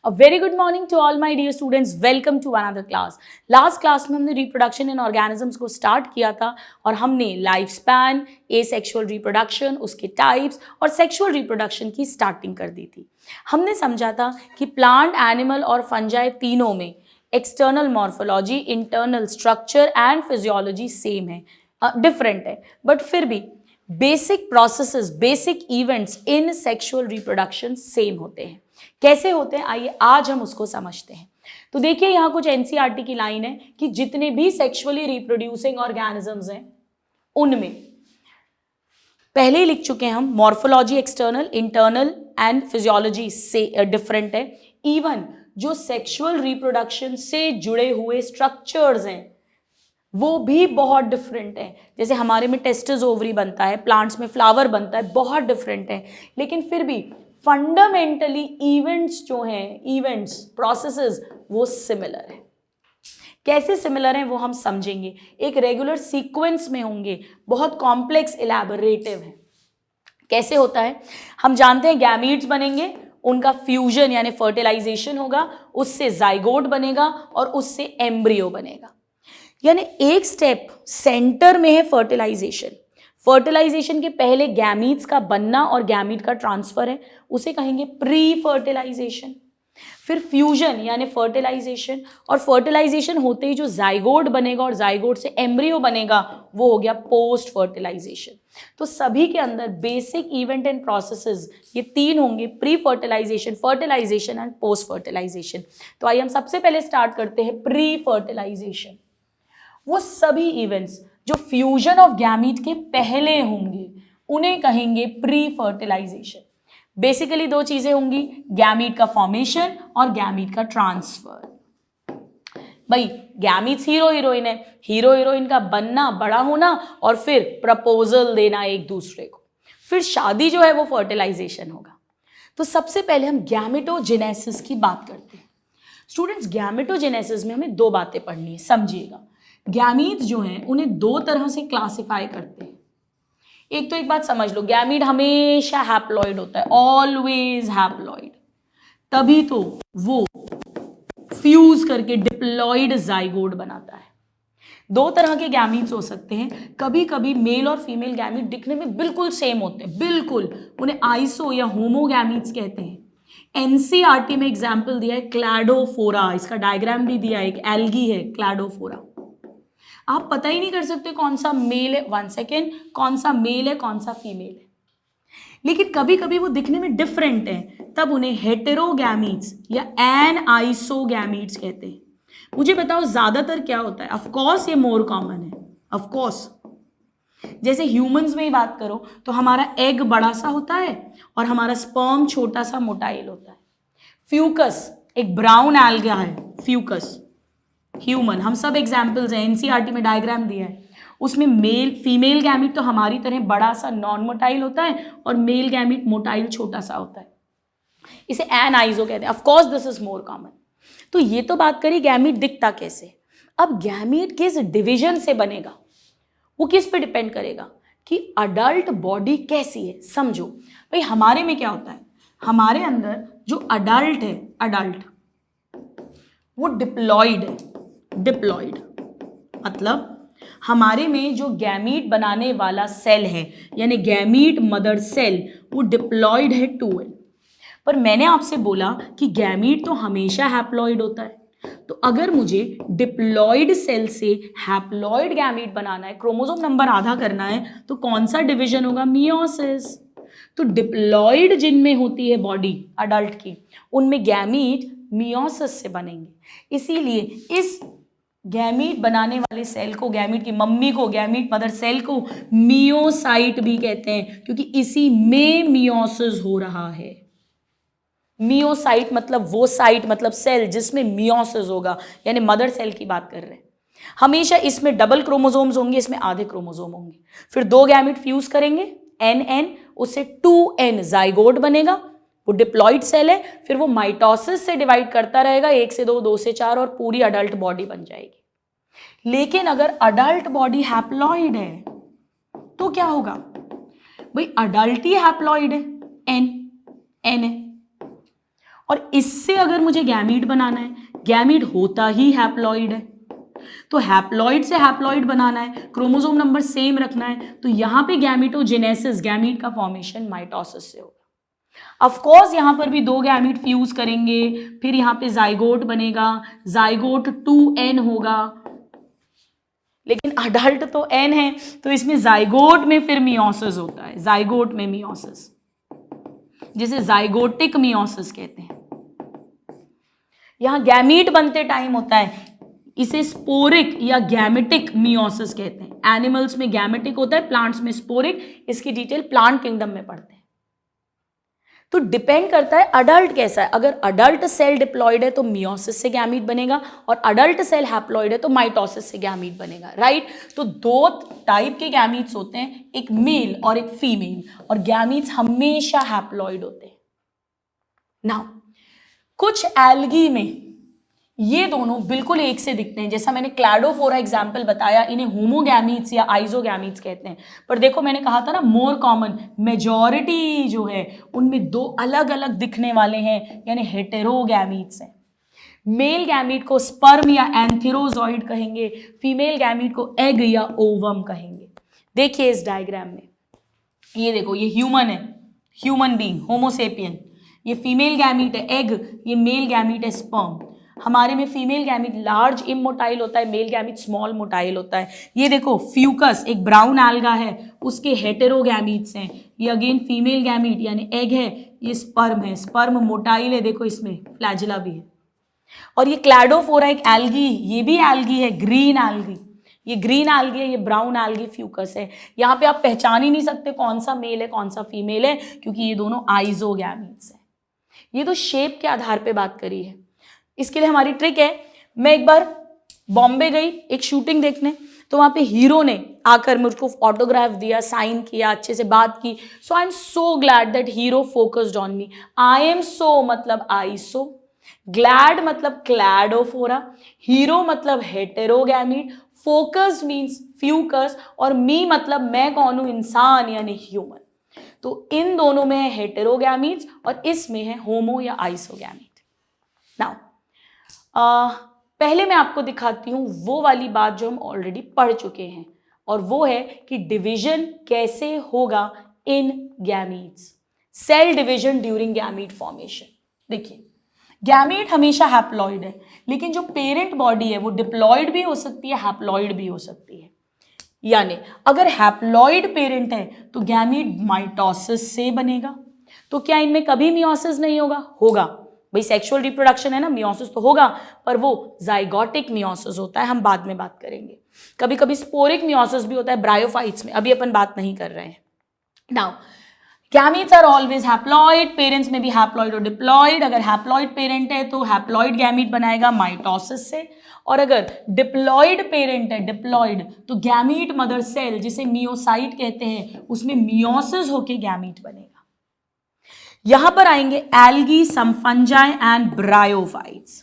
A very good morning to all my dear students. Welcome to another class. Last class में हमने reproduction in organisms को start किया था और हमने लाइफ स्पैन, asexual reproduction, उसके types और sexual reproduction की starting कर दी थी. हमने समझा था कि plant, animal और fungi तीनों में external morphology, internal structure and physiology same है, different है, but फिर भी basic processes, basic events in sexual reproduction same होते हैं. कैसे होते हैं आइए आज हम उसको समझते हैं. तो देखिए यहाँ कुछ एनसीईआरटी की लाइन है कि जितने भी सेक्सुअली रिप्रोड्यूसिंग ऑर्गेनिजम्स हैं उनमें पहले ही लिख चुके हैं हम morphology external, internal and physiology से डिफरेंट है. इवन जो सेक्सुअल रिप्रोडक्शन से जुड़े हुए स्ट्रक्चर्स हैं वो भी बहुत डिफरेंट है. जैसे हमारे में टेस्टिस ओवरी बनता है, प्लांट्स में फ्लावर बनता है, बहुत डिफरेंट है. लेकिन फिर भी फंडामेंटली इवेंट्स जो हैं, इवेंट्स प्रोसेसेस वो सिमिलर है. कैसे सिमिलर हैं वो हम समझेंगे. एक रेगुलर सीक्वेंस में होंगे, बहुत कॉम्प्लेक्स इलैबोरेटिव है. कैसे होता है हम जानते हैं. गैमीट्स बनेंगे, उनका फ्यूजन यानी फर्टिलाइजेशन होगा, उससे जाइगोट बनेगा और उससे एम्ब्रियो बनेगा. यानी एक स्टेप सेंटर में है फर्टिलाइजेशन. फर्टिलाइजेशन के पहले गैमीट्स का बनना और गैमीट का ट्रांसफर है, उसे कहेंगे प्री फर्टिलाइजेशन. फिर फ्यूजन यानी फर्टिलाइजेशन, और फर्टिलाइजेशन होते ही जो जाइगोट बनेगा और जाइगोट से एम्ब्रियो बनेगा वो हो गया पोस्ट फर्टिलाइजेशन. तो सभी के अंदर बेसिक इवेंट एंड प्रोसेसेस ये तीन होंगे, pre fertilisation, fertilisation and post fertilisation. तो आइए हम सबसे पहले स्टार्ट करते हैं प्री फर्टिलाइजेशन. वो सभी इवेंट्स जो फ्यूजन ऑफ गैमीट के पहले होंगे उन्हें कहेंगे प्री फर्टिलाइजेशन. बेसिकली दो चीजें होंगी, गैमीट का फॉर्मेशन और गैमीट का ट्रांसफर. भाई गैमीट्स हीरो हीरोइन है, हीरो हीरोइन का बनना, बड़ा होना और फिर प्रपोजल देना एक दूसरे को, फिर शादी जो है वो फर्टिलाइजेशन होगा. तो सबसे पहले हम गैमेटोजेनेसिस की बात करते हैं. स्टूडेंट्स गैमेटोजेनेसिस में हमें दो बातें पढ़नी है, समझिएगा. गैमीट्स जो हैं उन्हें दो तरह से क्लासिफाई करते हैं. एक तो एक बात समझ लो, गैमीट हमेशा हैप्लॉइड होता है, ऑलवेज हैप्लॉइड. तभी तो वो फ्यूज करके डिप्लॉइड जाइगोट बनाता है. दो तरह के गैमीट्स हो सकते हैं. कभी कभी मेल और फीमेल गैमीट दिखने में बिल्कुल सेम होते हैं, बिल्कुल, उन्हें आइसो या होमो गैमीट्स कहते हैं. एनसीईआरटी में एग्जाम्पल दिया है क्लैडोफोरा, इसका डायग्राम भी दिया है, एक एल्गी है क्लैडोफोरा. आप पता ही नहीं कर सकते कौन सा मेल है, 1 सेकेंड, कौन सा मेल है कौन सा फीमेल है. लेकिन कभी कभी वो दिखने में डिफरेंट है, तब उन्हें हेटेरोगैमीट्स या एनआइसोगैमीट्स कहते हैं. मुझे बताओ ज्यादातर क्या होता है. ऑफ कोर्स ये मोर कॉमन है, ऑफ कोर्स. जैसे ह्यूमंस में ही बात करो तो हमारा एग बड़ा सा होता है और हमारा स्पर्म छोटा सा मोटाइल होता है. फ्यूकस एक ब्राउन एल्गा है, फ्यूकस. ह्यूमन, हम सब एग्जाम्पल्स हैं, एनसीईआरटी में डायग्राम दिया है. उसमें मेल फीमेल गैमीट तो हमारी तरह बड़ा सा नॉन मोटाइल होता है और मेल गैमीट मोटाइल छोटा सा होता है. इसे एनाइजो कहते हैं. Of course this is more common. तो ये तो बात करी गैमीट दिखता कैसे. अब गैमीट किस डिवीजन से बनेगा वो किस पे डिपेंड करेगा कि अडल्ट बॉडी कैसी है. समझो भाई हमारे में क्या होता है, हमारे अंदर जो अडल्ट है, अडल्ट वो डिप्लॉइड है. डिप्लॉइड मतलब हमारे में जो गैमीट बनाने वाला सेल है यानी गैमीट मदर सेल वो डिप्लॉइड है 2n. पर मैंने आपसे बोला कि गैमीट तो हमेशा हैप्लॉइड होता है. तो अगर मुझे डिप्लॉइड सेल से हैप्लॉइड गैमीट बनाना है, क्रोमोसोम नंबर आधा करना है, तो कौन सा डिवीजन होगा, मियोसिस. तो डिप्लॉइड जिनमें होती है बॉडी अडल्ट की, उनमें गैमीट मियोसिस से बनेंगे. इसीलिए इस गैमीट बनाने वाले सेल को, गैमीट की मम्मी को, गैमीट मदर सेल को मियोसाइट भी कहते हैं, क्योंकि इसी में मियोसिस हो रहा है. मियोसाइट मतलब वो साइट, मतलब सेल जिसमें मियोसिस होगा, यानी मदर सेल की बात कर रहे हैं. हमेशा इसमें डबल क्रोमोसोम्स होंगे, इसमें आधे क्रोमोसोम होंगे. फिर दो गैमीट फ्यूज करेंगे NN, उससे 2N जाइगोट बनेगा. वो डिप्लॉइड सेल है, फिर वो माइटोसिस से डिवाइड करता रहेगा, 1 से 2, 2 से 4 और पूरी अडल्ट बॉडी बन जाएगी. लेकिन अगर अडल्ट बॉडी हैप्लॉइड है तो क्या होगा भाई, अडल्ट ही हैप्लॉइड है, N है. और इससे अगर मुझे गैमीट बनाना है, गैमीट होता ही हैप्लॉइड है, तो हैप्लॉइड से हैप्लॉइड बनाना है, क्रोमोसोम नंबर सेम रखना है, तो यहां पे गैमीटोजेनेसिस, गैमीट का फॉर्मेशन माइटोसिस से होगा। ऑफ कोर्स यहां पर भी दो गैमीट फ्यूज करेंगे, फिर यहां पे जाइगोट बनेगा, जाइगोट 2n होगा, लेकिन अडल्ट तो n है, तो इसमें जाइगोट में फिर मियोसिस होता है, जाइगोट में मियोसिस, जिसे जाइगोटिक मियोसिस कहते हैं। यहां गैमीट बनते टाइम होता है, इसे स्पोरिक या गैमेटिक मियोसिस कहते हैं। एनिमल्स में गैमेटिक होता है, प्लांट्स में स्पोरिक। इसकी डिटेल प्लांट किंगडम में पढ़ते हैं। तो डिपेंड करता है अडल्ट कैसा है। अगर अडल्ट सेल डिप्लॉयड है तो मियोसिस से गैमीट बनेगा, और अडल्ट सेल हैप्लॉयड है तो माइटोसिस से गैमीट बनेगा, राइट। तो दो टाइप के गैमीट्स होते हैं, एक मेल और एक फीमेल, और गैमीट्स हमेशा हैप्लॉयड होते हैं। नाउ कुछ एल्गी में ये दोनों बिल्कुल एक से दिखते हैं, जैसा मैंने क्लैडोफोरा एग्जाम्पल बताया, इन्हें होमोगैमीट्स या आइसोगैमीट्स कहते हैं। पर देखो मैंने कहा था ना, मोर कॉमन, मेजॉरिटी जो है उनमें दो अलग अलग दिखने वाले हैं, यानी हेटेरोगैमीट्स हैं। मेल गैमीट को स्पर्म या एंथेरोजॉइड कहेंगे, फीमेल गैमीट को एग या ओवम कहेंगे। देखिए इस डायग्राम में, ये देखो, ये ह्यूमन है, ह्यूमन बीइंग, होमोसेपियन। ये फीमेल गैमीट है एग, ये मेल गैमीट है स्पर्म। हमारे में फीमेल गैमीट लार्ज इमोटाइल होता है, मेल गैमीट स्मॉल मोटाइल होता है। ये देखो फ्यूकस एक ब्राउन एल्गा है, उसके हेटेरोगैमीट्स हैं। ये अगेन फीमेल गैमीट यानी एग है, ये स्पर्म है, स्पर्म मोटाइल है, देखो इसमें फ्लैजिला भी है। और ये क्लैडोफोरा एक एल्गी, ये भी एल्गी है, ग्रीन एल्गी। ये ग्रीन एल्गी है, ये ब्राउन एल्गी फ्यूकस है। यहाँ पे आप पहचान ही नहीं सकते कौन सा मेल है कौन सा फीमेल है, क्योंकि ये दोनों आइसोगैमीट्स हैं। ये तो शेप के आधार पे बात करी है। इसके लिए हमारी ट्रिक है, मैं एक बार बॉम्बे गई एक शूटिंग देखने, तो वहां पे हीरो ने आकर मुझको ऑटोग्राफ दिया, साइन किया, अच्छे से बात की। So I am so glad that hero focused on me. I am so मतलब आइसो, ग्लैड मतलब क्लैडोफोरा, हीरो मतलब हेटेरोगैमीट, फोकस्ड मीन्स फ्यूकस, और मी मतलब मैं कौन हूं, इंसान यानी ह्यूमन। तो इन दोनों में है हेटेरोगैमीट्स और इसमें है होमो या आइसोगैमीट। नाउ पहले मैं आपको दिखाती हूं वो वाली बात जो हम ऑलरेडी पढ़ चुके हैं, और वो है कि डिवीजन कैसे होगा in gametes, cell division during gamete formation. देखिए गैमीट हमेशा हैप्लॉइड है, लेकिन जो पेरेंट बॉडी है वो डिप्लॉइड भी हो सकती है, हैप्लॉइड भी हो सकती है। यानी अगर हैप्लॉइड पेरेंट है तो गैमीट माइटोसिस से बनेगा। तो क्या इनमें कभी मियोसिस नहीं होगा? होगा भाई, सेक्सुअल रिप्रोडक्शन है ना, मियोसिस तो होगा, पर वो जाइगोटिक मियोसिस होता है, हम बाद में बात करेंगे। कभी कभी स्पोरिक मियोसिस भी होता है ब्रायोफाइट्स में, अभी अपन बात नहीं कर रहे हैं। Now gametes are always haploid, parents में भी हैप्लॉइड और डिप्लॉइड। अगर हैप्लॉइड पेरेंट है तो हैप्लॉइड गैमीट बनाएगा माइटोसिस से, और अगर डिप्लॉइड पेरेंट है, डिप्लॉइड, तो गैमीट मदर सेल जिसे मियोसाइट कहते हैं उसमें मियोसिस होके गैमीट बनेगा। यहां पर आएंगे algae, some fungi and bryophytes.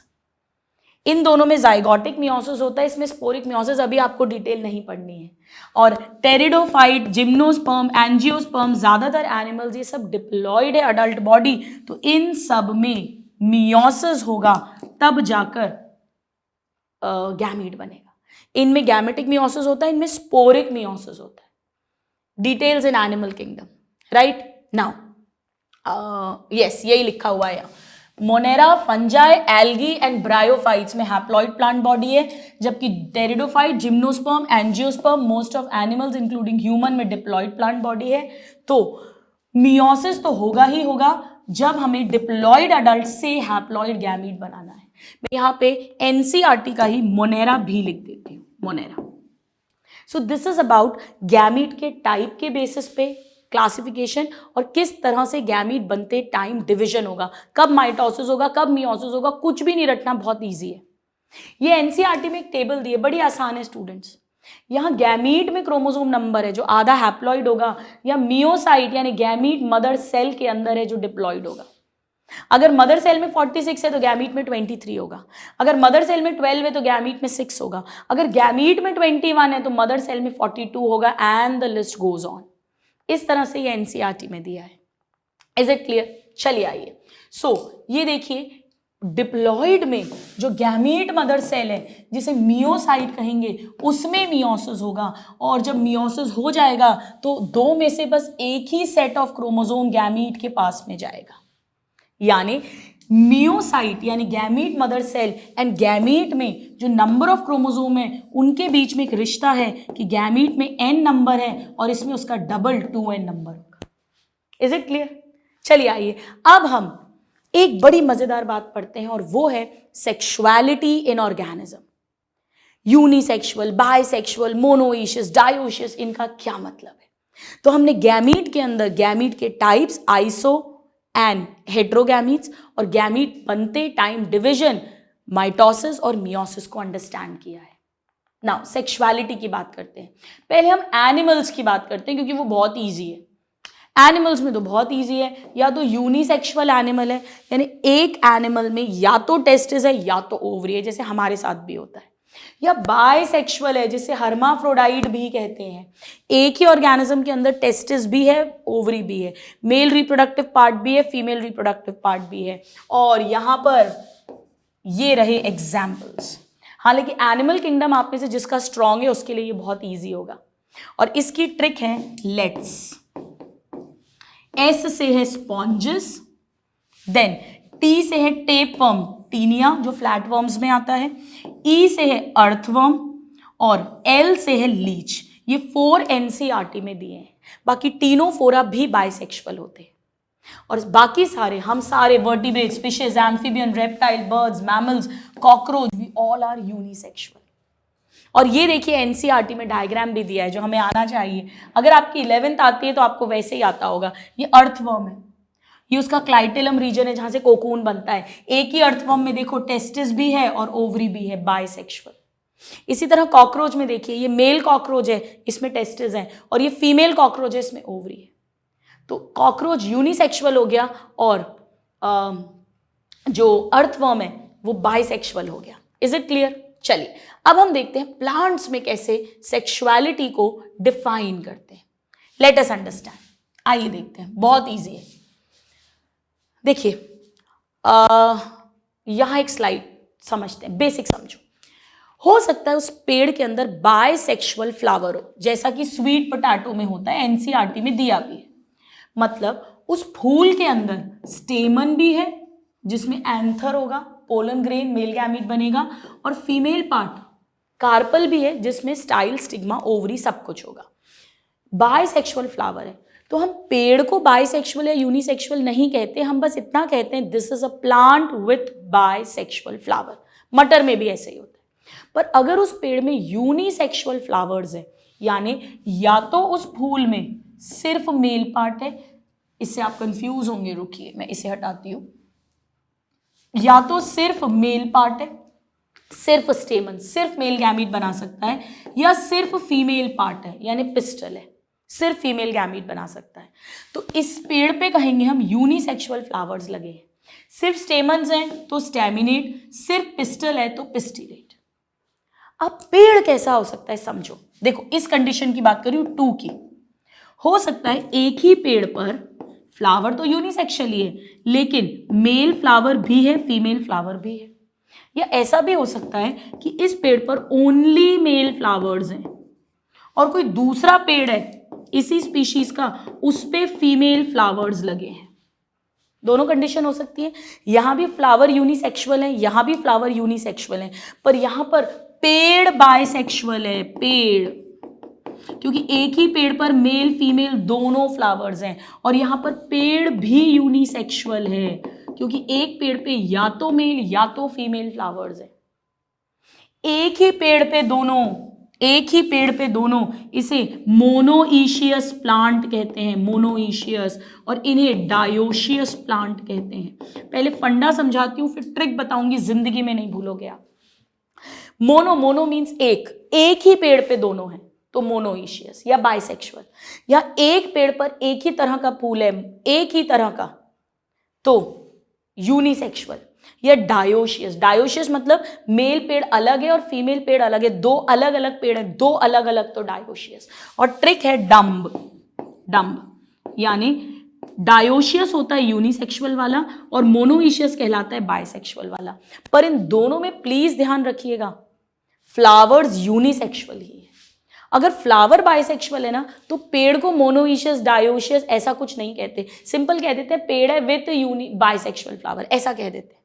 इन दोनों में जाइगोटिक मियोसिस होता है, इसमें स्पोरिक मियोसिस अभी आपको डिटेल नहीं पढ़नी है। और टेरिडोफाइट, जिम्नोस्पर्म, एंजियोस्पर्म, ज्यादातर एनिमल्स ये सब डिप्लॉइड है अडल्ट बॉडी, तो इन सब में मियोसिस होगा, तब जाकर गैमीट बनेगा। इनमें गैमेटिक मियोसिस होता है, इनमें स्पोरिक मियोसिस होता है। Details in animal kingdom, right. Now yes, यही लिखा हुआ है। Monera, fungi, algae and bryophytes में हैप्लॉइड प्लांट बॉडी है, जबकि pteridophyte, gymnosperm, angiosperm, most of animals including human में डिप्लॉइड प्लांट बॉडी है। तो मियोसिस तो होगा ही होगा जब हमें डिप्लॉइड अडल्ट से हैप्लॉइड गैमीट बनाना है। मैं यहाँ पे एनसीईआरटी का ही मोनेरा भी लिख देती हूँ, Monera. So this is about gamete के टाइप के बेसिस पे क्लासिफिकेशन, और किस तरह से गैमीट बनते टाइम डिवीजन होगा, कब माइटोसिस होगा, कब मियोसिस होगा, कुछ भी नहीं रटना, बहुत इजी है। ये एनसीईआरटी में एक टेबल दी है, बड़ी आसान है स्टूडेंट्स। यहाँ गैमीट में क्रोमोसोम नंबर है जो आधा हैप्लॉइड होगा, या मियोसाइट यानी गैमीट मदर सेल के अंदर है जो डिप्लॉइड होगा। अगर मदर सेल में 46 है तो गैमीट में 23 होगा, अगर मदर सेल में 12 है तो गैमीट में 6 होगा, अगर गैमीट में 21 है तो मदर सेल में 42 होगा, and the list goes on. इस तरह से ये एनसीईआरटी में दिया है। Is it clear? चलिए आइए ये देखिए डिप्लॉइड में जो गैमीट मदर सेल है जिसे मियोसाइट कहेंगे उसमें मियोसिस होगा, और जब मियोसिस हो जाएगा तो दो में से बस एक ही सेट ऑफ क्रोमोसोम गैमीट के पास में जाएगा। यानी मियोसाइट यानी gamete mother cell and gamete में जो नंबर ऑफ क्रोमोसोम है उनके बीच में एक रिश्ता है कि गैमीट में n नंबर है और इसमें उसका डबल 2n नंबर होगा। Is it clear? चलिए आइए अब हम एक बड़ी मजेदार बात पढ़ते हैं और वो है सेक्सुअलिटी इन organism. Unisexual, bisexual, monoecious, dioecious, इनका क्या मतलब है? तो हमने गैमीट के अंदर गैमीट के टाइप्स आइसो एंड हेट्रोगैमीट्स और गैमीट बनते टाइम डिवीजन माइटोसिस और मियोसिस को अंडरस्टैंड किया है। नाउ सेक्सुअलिटी की बात करते हैं। पहले हम एनिमल्स की बात करते हैं क्योंकि वो बहुत ईजी है। एनिमल्स में तो बहुत ईजी है, या तो यूनिसेक्सुअल एनिमल है यानी एक एनिमल में या तो टेस्टिस है या तो ओवरी है, जैसे हमारे साथ भी होता है, या बाइसेक्सुअल है जिसे हर्माफ्रोडाइट भी कहते हैं। एक ही ऑर्गेनिज्म के अंदर टेस्टिस भी है, ओवरी भी है, मेल रिप्रोडक्टिव पार्ट भी है, फीमेल रिप्रोडक्टिव पार्ट भी है। और यहां पर ये रहे एग्जाम्पल्स। हालांकि एनिमल किंगडम आप में से जिसका स्ट्रॉन्ग है उसके लिए ये बहुत ईजी होगा, और इसकी ट्रिक है लेट्स। एस से है स्पॉन्जेस, देन टी से है टेपवर्म टीनिया जो फ्लैट वर्म्स में आता है, ई से है अर्थवर्म और एल से है लीच। ये 4 एनसीईआरटी में दिए हैं। बाकी तीनों फोरा भी बाइसेक्सुअल होते हैं, और बाकी सारे हम सारे vertebrates, fishes, amphibian, reptile, birds, mammals, cockroach, we all are unisexual. और ये देखिए एनसीईआरटी में डायग्राम भी दिया है जो हमें आना चाहिए। अगर आपकी 11th आती है तो आपको वैसे ही आता होगा। ये अर्थवर्म है, ये उसका क्लाइटेलम रीजन है जहां से कोकून बनता है। एक ही अर्थवर्म में देखो टेस्टिस भी है और ओवरी भी है, बाइसेक्सुअल। इसी तरह कॉकरोच में देखिए ये मेल कॉकरोच है, इसमें टेस्टिस है, और ये फीमेल कॉकरोच है, इसमें ओवरी है। तो कॉकरोच यूनिसेक्सुअल हो गया और जो अर्थवर्म है वो बाइसेक्सुअल हो गया। Is it clear? चलिए अब हम देखते हैं प्लांट्स में कैसे सेक्सुअलिटी को डिफाइन करते हैं। Let us understand. आइए देखते हैं, बहुत इजी है। देखिए यहां एक स्लाइड समझते हैं, बेसिक समझो। हो सकता है उस पेड़ के अंदर बाइसेक्सुअल फ्लावर हो, जैसा कि स्वीट पोटैटो में होता है, एनसीईआरटी में दिया भी है। मतलब उस फूल के अंदर स्टेमन भी है जिसमें एंथर होगा, पोलन ग्रेन, मेल गैमीट बनेगा, और फीमेल पार्ट कार्पल भी है जिसमें स्टाइल, स्टिग्मा, ओवरी सब कुछ होगा। बाइसेक्सुअल फ्लावर है, तो हम पेड़ को बाइसेक्सुअल या यूनिसेक्सुअल नहीं कहते, हम बस इतना कहते हैं this is a plant with bisexual flower. मटर में भी ऐसे ही होता है। पर अगर उस पेड़ में यूनिसेक्सुअल फ्लावर्स है, यानी या तो उस फूल में सिर्फ मेल पार्ट है, इससे आप कंफ्यूज होंगे, रुकिए मैं इसे हटाती हूं, या तो सिर्फ मेल पार्ट है, सिर्फ स्टेमन, सिर्फ मेल गैमीट बना सकता है, या सिर्फ फीमेल पार्ट है यानी पिस्टल है, सिर्फ फीमेल गैमीट बना सकता है, तो इस पेड़ पे कहेंगे हम यूनिसेक्सुअल फ्लावर्स लगे हैं। सिर्फ स्टेमन्स हैं तो स्टेमिनेट, सिर्फ पिस्टल है तो पिस्टिलेट। अब पेड़ कैसा हो सकता है समझो। देखो इस कंडीशन की बात करूं 2 की, हो सकता है एक ही पेड़ पर फ्लावर तो यूनिसेक्सुअल ही है लेकिन मेल फ्लावर भी है, फीमेल फ्लावर भी है, या ऐसा भी हो सकता है कि इस पेड़ पर ओनली मेल फ्लावर्स हैं और कोई दूसरा पेड़ है इसी स्पीशीज का, उस पे फीमेल फ्लावर्स लगे हैं। दोनों कंडीशन हो सकती है। यहां भी फ्लावर यूनिसेक्सुअल है, यहां भी फ्लावर यूनिसेक्सुअल है, पर यहां पर पेड़ बाइसेक्सुअल है, पेड़, क्योंकि एक ही पेड़ पर मेल फीमेल दोनों फ्लावर्स हैं, और यहां पर पेड़ भी यूनिसेक्सुअल है क्योंकि एक पेड़ पे या तो मेल या तो फीमेल फ्लावर्स है। एक ही पेड़ पे दोनों, इसे मोनोइशियस प्लांट कहते हैं, मोनोइशियस, और इन्हें डायोशियस प्लांट कहते हैं। पहले फंडा समझाती हूं फिर ट्रिक बताऊंगी, जिंदगी में नहीं भूलोगे आप। मोनो मीन्स एक ही पेड़ पे दोनों हैं तो मोनोइशियस या बाइसेक्सुअल, या एक पेड़ पर एक ही तरह का फूल है, एक ही तरह का, तो यूनिसेक्सुअल या डायोशियस। डायोशियस मतलब मेल पेड़ अलग है और फीमेल पेड़ अलग है, दो अलग अलग पेड़ है, दो अलग अलग, तो डायोशियस। और ट्रिक है डम्ब, यानी डायोशियस होता है यूनिसेक्सुअल वाला और मोनोइशियस कहलाता है बाइसेक्सुअल वाला। पर इन दोनों में प्लीज ध्यान रखिएगा, फ्लावर्स यूनिसेक्सुअल ही है। अगर फ्लावर बाइसेक्सुअल है ना तो पेड़ को मोनोइशियस डायोशियस ऐसा कुछ नहीं कहते, सिंपल कह देते हैं पेड़ है विथ बाइसेक्सुअल फ्लावर, ऐसा कह देते हैं।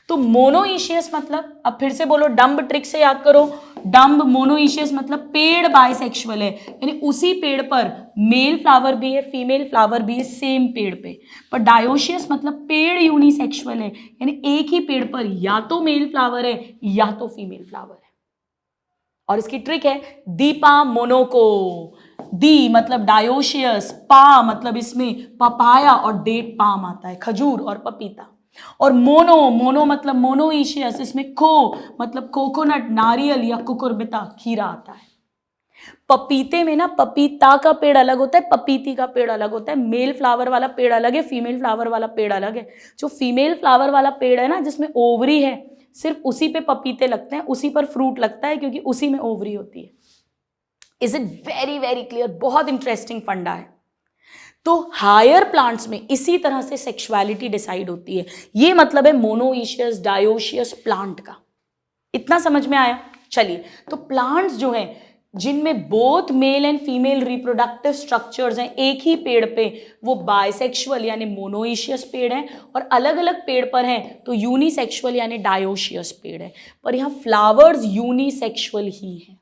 तो मोनोइशियस मतलब, अब फिर से बोलो, डम्ब ट्रिक से याद करो, डम्ब मोनोइशियस मतलब पेड़ बाइसेक्सुअल है, यानी उसी पेड़ पर मेल फ्लावर भी है फीमेल फ्लावर भी है सेम पेड़ पे। पर डायोशियस मतलब पेड़ यूनिसेक्सुअल है, यानी एक ही पेड़ पर या तो मेल फ्लावर है या तो फीमेल फ्लावर है। और इसकी ट्रिक है दीपा मोनोको, दी मतलब डायोशियस, पा मतलब इसमें पपाया और डेट पाम आता है, खजूर और पपीता। और मोनो, मोनो मतलब मोनोइशियस, इसमें को मतलब कोकोनट नारियल या कुकुरबिता खीरा आता है। पपीते में ना पपीता का पेड़ अलग होता है, पपीती का पेड़ अलग होता है, मेल फ्लावर वाला पेड़ अलग है, फीमेल फ्लावर वाला पेड़ अलग है। जो फीमेल फ्लावर वाला पेड़ है ना जिसमें ओवरी है, सिर्फ उसी पे पपीते लगते हैं, उसी पर फ्रूट लगता है क्योंकि उसी में ओवरी होती है। Is it very very clear? बहुत इंटरेस्टिंग फंडा है। तो हायर प्लांट्स में इसी तरह से सेक्सुअलिटी डिसाइड होती है। ये मतलब है मोनोइशियस डायोशियस प्लांट का। इतना समझ में आया? चलिए, तो प्लांट्स जो हैं जिनमें both male and female reproductive structures हैं एक ही पेड़ पे, वो बाइसेक्सुअल यानी मोनोइशियस पेड़ हैं, और अलग अलग पेड़ पर हैं तो यूनिसेक्सुअल यानी डायोशियस पेड़ है। पर यहाँ फ्लावर्स यूनिसेक्सुअल ही हैं।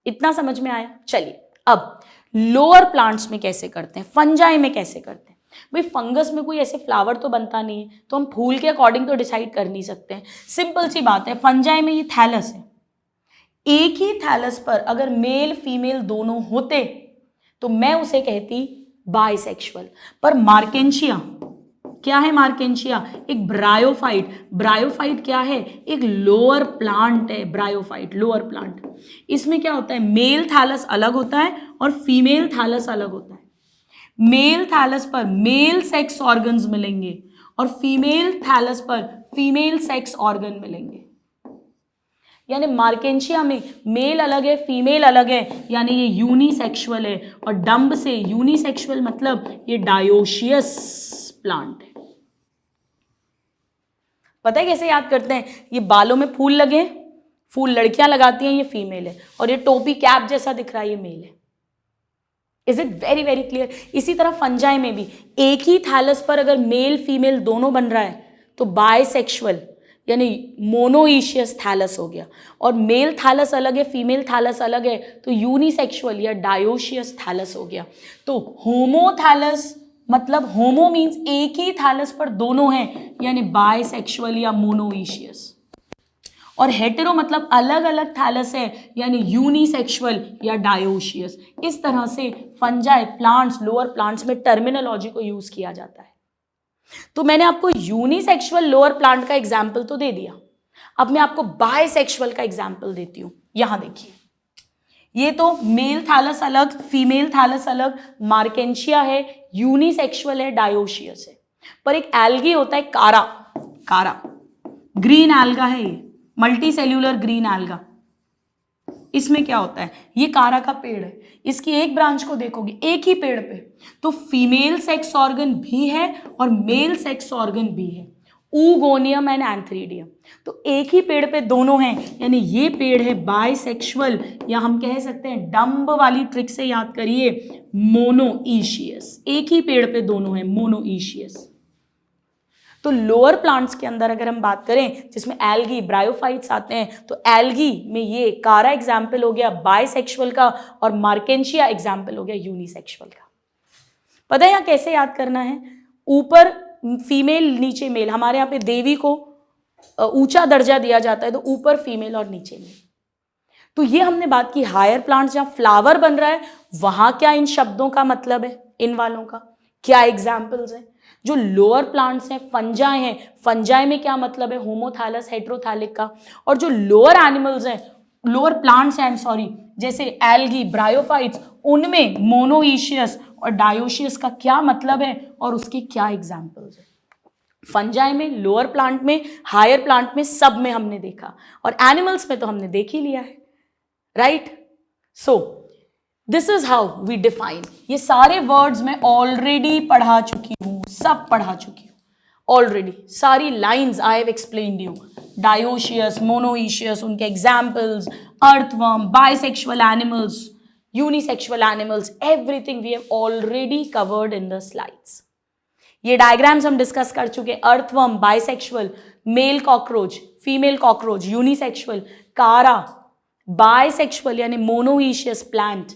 इतना समझ में आया? चलिए, अब लोअर प्लांट्स में कैसे करते हैं, फंजाई में कैसे करते हैं। भाई फंगस में कोई ऐसे फ्लावर तो बनता नहीं है, तो हम फूल के अकॉर्डिंग तो डिसाइड कर नहीं सकते हैं। सिंपल सी बात है, फंजाई में ये थैलस है, एक ही थैलस पर अगर मेल फीमेल दोनों होते तो मैं उसे कहती बाइसेक्सुअल। पर मार्केंशिया क्या है? मार्केंशिया एक ब्रायोफाइट, ब्रायोफाइट क्या है? एक लोअर प्लांट है, ब्रायोफाइट लोअर प्लांट। इसमें क्या होता है, मेल थैलस अलग होता है और फीमेल थैलस अलग होता है। मेल थैलस पर मेल सेक्स ऑर्गन्स मिलेंगे और फीमेल थैलस पर फीमेल सेक्स ऑर्गन मिलेंगे। यानी मार्केंशिया में मेल अलग है फीमेल अलग है, यानी ये यूनिसेक्सुअल है। और डम्ब से यूनिसेक्सुअल मतलब ये डायोशियस प्लांट है। पता है कैसे याद करते हैं? ये बालों में फूल लगे, फूल लड़कियां लगाती हैं, ये फीमेल है, और ये टोपी कैप जैसा दिख रहा है, ये मेल है। Is it very very clear? इसी तरह फंजाई में भी एक ही थैलस पर अगर मेल फीमेल दोनों बन रहा है तो बाइसेक्सुअल यानी मोनोइशियस थैलस हो गया, और मेल थैलस अलग है फीमेल थैलस अलग है तो यूनिसेक्सुअल या डायोशियस थैलस हो गया। तो होमोथैलस मतलब होमो मीन्स एक ही थैलस पर दोनों हैं, यानी बाइसेक्सुअल या मोनोइशियस। और हेटेरो मतलब अलग अलग थैलस है, यानी यूनिसेक्सुअल या डायोशियस। इस तरह से फंजाई प्लांट्स, लोअर प्लांट्स में टर्मिनोलॉजी को यूज किया जाता है। तो मैंने आपको यूनिसेक्सुअल लोअर प्लांट का एग्जाम्पल तो दे दिया, अब मैं आपको बाइसेक्सुअल का एग्जाम्पल देती हूं। यहां देखिए, ये तो मेल थैलस अलग फीमेल थैलस अलग, मार्केंशिया है, यूनिसेक्सुअल है, डायोशियस है। पर एक एल्गी होता है कारा, कारा ग्रीन एल्गा है, ये मल्टी सेल्यूलर ग्रीन एल्गा। इसमें क्या होता है, ये कारा का पेड़ है, इसकी एक ब्रांच को देखोगे एक ही पेड़ पे तो फीमेल सेक्स ऑर्गन भी है और मेल सेक्स ऑर्गन भी है, ऊगोनियम एंड एंथ्रीडियम। तो एक ही पेड़ पे दोनों हैं, यानी ये पेड़ है बाइसेक्सुअल, या हम कह सकते हैं डम्ब वाली ट्रिक से याद करिए मोनोइशियस। एक ही पेड़ पे दोनों हैं, मोनोइशियस। तो लोअर प्लांट्स के अंदर अगर हम बात करें जिसमें एल्गी ब्रायोफाइट्स आते हैं, तो एल्गी में ये कारा एग्जाम्पल हो गया बाइसेक्सुअल का, और मार्केंशिया एग्जाम्पल हो गया यूनिसेक्सुअल का। पता है यहाँ कैसे याद करना है? ऊपर फीमेल नीचे मेल, हमारे यहाँ पे देवी को ऊंचा दर्जा दिया जाता है तो ऊपर फीमेल और नीचे मेल। तो ये हमने बात की हायर प्लांट्स जहाँ फ्लावर बन रहा है वहां क्या इन शब्दों का मतलब है, इन वालों का क्या एग्जाम्पल्स हैं। जो लोअर प्लांट्स हैं फंजाई हैं, फंजाई में क्या मतलब है, होमोथैलस हेटेरोथैलिक का। और जो लोअर एनिमल्स हैं, लोअर प्लांट्स हैं, सॉरी, जैसे एल्गी ब्रायोफाइट्स, उनमें मोनोइशियस और डायोशियस का क्या मतलब है और उसके क्या एग्जाम्पल्स हैं। फंजाई में, लोअर प्लांट में, हायर प्लांट में, सब में हमने देखा, और एनिमल्स में तो हमने देख ही लिया है, right. So this is how we define. ये सारे वर्ड्स मैं ऑलरेडी पढ़ा चुकी हूं, सब पढ़ा चुकी हूं ऑलरेडी, सारी lines I have explained you. Dioecious, monoecious, उनके examples, earthworm, bisexual animals, unisexual animals, everything we have already covered in the slides. ये डायग्राम्स हम डिस्कस कर चुके, earthworm, bisexual, male cockroach, female cockroach, unisexual, Chara, bisexual यानी monoecious plant,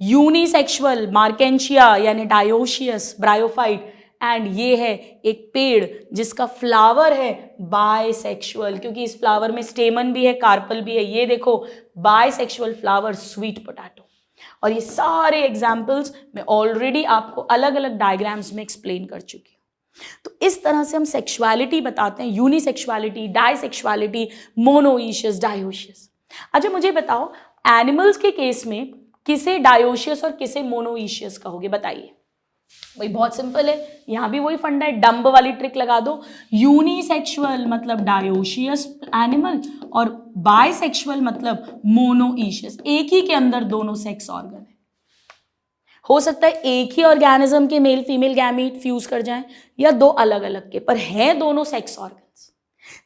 unisexual Marchantia यानी dioecious bryophyte, and ये है एक पेड़ जिसका फ्लावर है बाइसेक्सुअल, क्योंकि इस फ्लावर में स्टेमन भी है, कार्पल भी है। ये देखो बाइसेक्सुअल फ्लावर, स्वीट पोटैटो। और ये सारे एग्जाम्पल्स मैं ऑलरेडी आपको अलग अलग डायग्राम्स में एक्सप्लेन कर चुकी हूँ। तो इस तरह से हम सेक्सुअलिटी बताते हैं, यूनिसेक्सुअलिटी, डाइसेक्सुअलिटी, मोनोइशियस, डायोशियस। अच्छा मुझे बताओ, एनिमल्स के केस में किसे डायोशियस और किसे मोनोइशियस कहोगे, बताइए। वही बहुत सिंपल है, यहां भी वही फंडा है, डंब वाली ट्रिक लगा दो। यूनिसेक्सुअल मतलब डायोशियस एनिमल और बाइसेक्सुअल मतलब मोनोइशियस, एक ही के अंदर दोनों सेक्स ऑर्गन है। हो सकता है एक ही ऑर्गेनिज्म के मेल फीमेल गैमीट फ्यूज कर जाएं या दो अलग अलग के, पर हैं दोनों sex organs.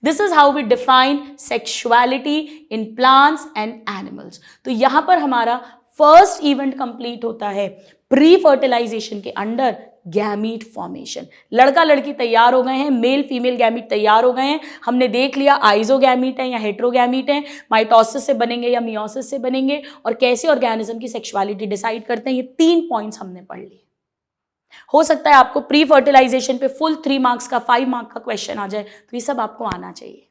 This is how we define sexuality in plants and animals. तो यहां पर हमारा फर्स्ट इवेंट कंप्लीट होता है प्री फर्टिलाइजेशन के अंडर गैमीट फॉर्मेशन। लड़का लड़की तैयार हो गए हैं, मेल फीमेल गैमीट तैयार हो गए हैं। हमने देख लिया आइजोगैमीट है या हेट्रोगैमीट है, माइटोसिस से बनेंगे या मियोसिस से बनेंगे, और कैसे ऑर्गेनिज्म की सेक्सुअलिटी डिसाइड करते हैं। ये 3 पॉइंट्स हमने पढ़ लिए। हो सकता है आपको प्री फर्टिलाइजेशन पे फुल 3 मार्क्स का 5 मार्क का क्वेश्चन आ जाए, तो ये सब आपको आना चाहिए।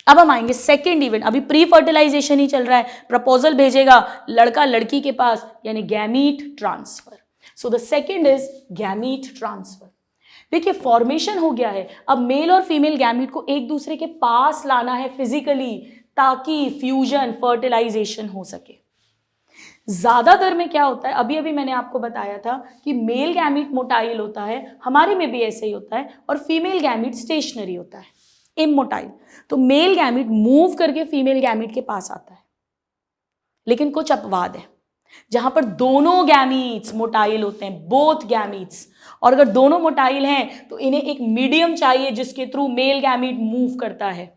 अब हम आएंगे सेकेंड इवेंट। अभी प्री फर्टिलाइजेशन ही चल रहा है, प्रपोजल भेजेगा लड़का लड़की के पास, यानी gamete transfer. So the second is gamete transfer. देखिए फॉर्मेशन हो गया है, अब मेल और फीमेल गैमीट को एक दूसरे के पास लाना है फिजिकली, ताकि फ्यूजन फर्टिलाइजेशन हो सके। ज्यादातर में क्या होता है, अभी अभी मैंने आपको बताया था कि मेल गैमीट मोटाइल होता है, हमारे में भी ऐसे ही होता है, और फीमेल गैमीट स्टेशनरी होता है, इमोटाइल। तो मेल गैमीट मूव करके फीमेल गैमीट के पास आता है, लेकिन कुछ अपवाद है जहां पर दोनों गैमीट्स मोटाइल होते हैं, बोथ गैमीट्स। और अगर दोनों मोटाइल हैं तो इन्हें एक मीडियम चाहिए जिसके थ्रू मेल गैमीट मूव करता है।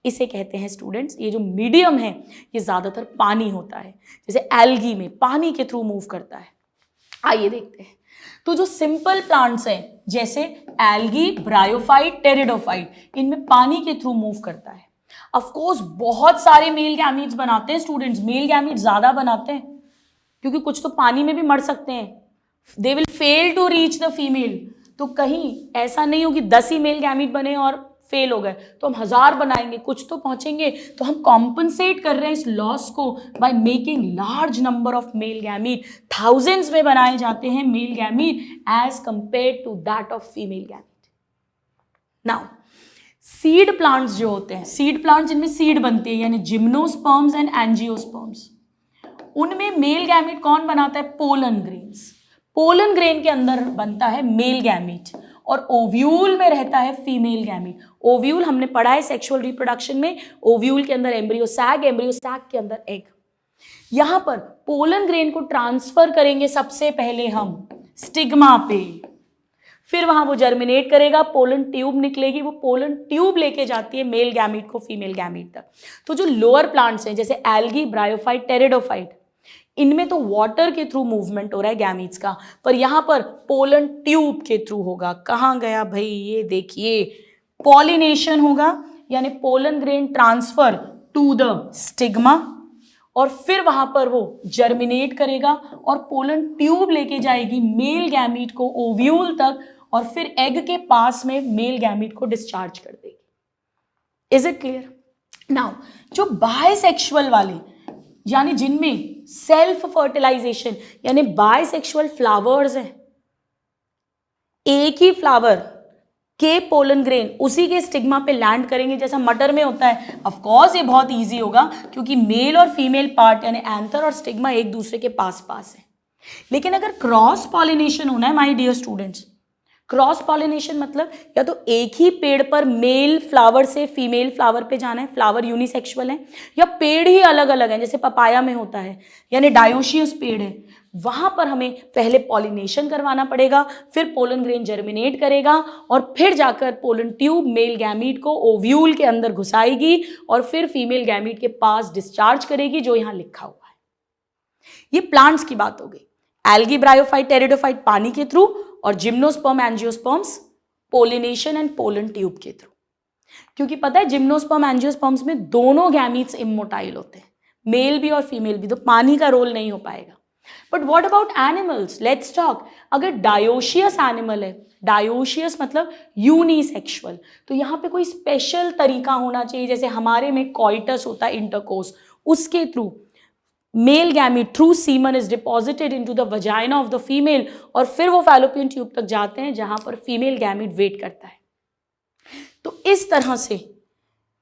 इसे कहते हैं स्टूडेंट्स, ये जो मीडियम है ये ज्यादातर पानी होता है, जैसे एल्गी में पानी के थ्रू मूव करता है। आइए देखते हैं। तो जो सिंपल प्लांट्स हैं जैसे एल्गी, ब्रायोफाइट, टेरिडोफाइट, इनमें पानी के थ्रू मूव करता है। ऑफ कोर्स बहुत सारे मेल गैमीट्स बनाते हैं स्टूडेंट्स, मेल गैमीट्स ज्यादा बनाते हैं क्योंकि कुछ तो पानी में भी मर सकते हैं, they will fail to reach the female. तो कहीं ऐसा नहीं हो कि 10 ही मेल गैमीट बने और फेल हो गए, तो हम 1000 बनाएंगे, कुछ तो पहुंचेंगे। तो हम कॉम्पनसेट कर रहे हैं इस लॉस को by making large number of male gamete. Thousands में बनाए जाते हैं male gamete as compare to that of female gamete. Now seed plants जो होते हैं, सीड प्लांट्स जिनमें सीड बनती है, यानी जिम्नोस्पर्म्स एंड एंजियोस्पर्म्स, उनमें मेल गैमीट कौन बनाता है? Pollen grains. पोलन ग्रेन के अंदर बनता है मेल गैमीट और ओव्यूल में रहता है फीमेल गैमीट। ओव्यूल हमने पढ़ा है सेक्सुअल रिप्रोडक्शन में, ओव्यूल के अंदर एम्ब्रियो सैक के अंदर एग। यहां पर पोलन ग्रेन को ट्रांसफर करेंगे सबसे पहले हम स्टिग्मा पे, फिर वहां वो जर्मिनेट करेगा, पोलन ट्यूब निकलेगी, वो पोलन ट्यूब लेके जाती है मेल गैमीट को फीमेल गैमीट तक। तो जो लोअर प्लांट्स हैं जैसे एल्गी, ब्रायोफाइट, टेरिडोफाइट, इनमें तो वाटर के थ्रू मूवमेंट हो रहा है गैमीट्स का, पर यहां पर पोलन ट्यूब के थ्रू होगा। कहां गया भाई, ये देखिए, पॉलिनेशन होगा, यानी pollen grain transfer to the stigma, और फिर वहां पर वो जर्मिनेट करेगा और पोलन ट्यूब लेके जाएगी मेल गैमीट को ओव्यूल तक, और फिर एग के पास में मेल गैमीट को डिस्चार्ज कर देगी। Is it clear? नाउ जो बायसेक्सुअल वाले, यानी जिनमें सेल्फ फर्टिलाइजेशन यानी बायसेक्सुअल फ्लावर्स हैं, एक ही फ्लावर के पोलन ग्रेन उसी के स्टिग्मा पे लैंड करेंगे जैसा मटर में होता है। ऑफ कोर्स ये बहुत इजी होगा क्योंकि मेल और फीमेल पार्ट यानी एंथर और स्टिग्मा एक दूसरे के पास पास है। लेकिन अगर क्रॉस पॉलिनेशन होना है my dear students, cross pollination मतलब या तो एक ही पेड़ पर मेल फ्लावर से फीमेल फ्लावर पे जाना है, फ्लावर यूनिसेक्सुअल है, या पेड़ ही अलग अलग है, जैसे पपाया में होता है, यानी डायोशियस पेड़ है, वहां पर हमें पहले पॉलिनेशन करवाना पड़ेगा, फिर पोलन ग्रेन जर्मिनेट करेगा और फिर जाकर पोलन ट्यूब मेल गैमीट को ओव्यूल के अंदर घुसाएगी और फिर फीमेल गैमीट के पास डिस्चार्ज करेगी, जो यहां लिखा हुआ है। ये प्लांट्स की बात हो गई। एल्गी, ब्रायोफाइट, टेरिडोफाइट पानी के थ्रू और gymnosperm, angiosperms pollination and pollen tube के थ्रू। क्योंकि पता है जिम्नोस्पर्म, एंजियोस्पर्म्स में दोनों गैमीट्स इमोटाइल होते हैं, मेल भी और फीमेल भी, तो पानी का रोल नहीं हो पाएगा। But what about animals, let's talk. अगर डायोशियस एनिमल है, डायोशियस मतलब यूनिसेक्सुअल, तो यहाँ पे कोई स्पेशल तरीका होना चाहिए, जैसे हमारे में कॉइटस होता है इंटरकोर्स, उसके through male gamete through semen is deposited into the vagina of the female और फिर वो फैलोपियन ट्यूब तक जाते हैं जहां पर फीमेल गैमीट वेट करता है। तो इस तरह से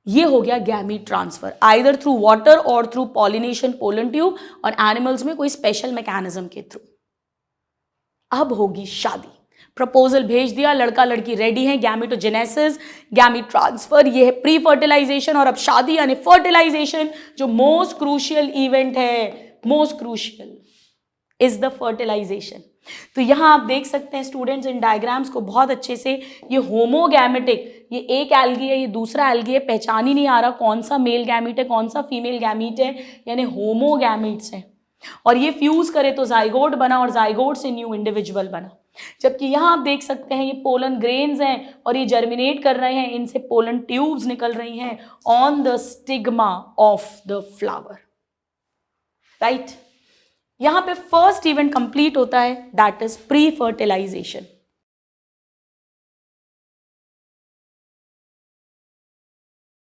ये हो गया gamete transfer, either through water और थ्रू पॉलिनेशन पोलन ट्यूब, और एनिमल्स में कोई स्पेशल मैकेनिज्म के थ्रू। अब होगी शादी, प्रपोजल भेज दिया, लड़का लड़की रेडी है, गैमेटोजेनेसिस, गैमीट ट्रांसफर, ये है प्री फर्टिलाइजेशन, और अब शादी यानी फर्टिलाइजेशन, जो मोस्ट क्रूशियल इवेंट है, most crucial is the fertilisation. तो यहां आप देख सकते हैं स्टूडेंट्स इन डायग्राम्स को बहुत अच्छे से, ये होमोगैमेटिक, ये एक एल्गी है, ये दूसरा एल्गी है, पहचान ही नहीं आ रहा कौन सा मेल गैमीट है कौन सा फीमेल गैमीट है, यानी होमोगैमीट्स है, और ये फ्यूज करे तो जाइगोट बना और जाइगोट से न्यू इंडिविजुअल बना। जबकि यहां आप देख सकते हैं ये पोलन ग्रेन्स हैं और ये जर्मिनेट कर रहे हैं, इनसे पोलन ट्यूब्स निकल रही हैं on the stigma of the flower, right. यहां पे फर्स्ट इवेंट कंप्लीट होता है, दैट इज प्री फर्टिलाइजेशन।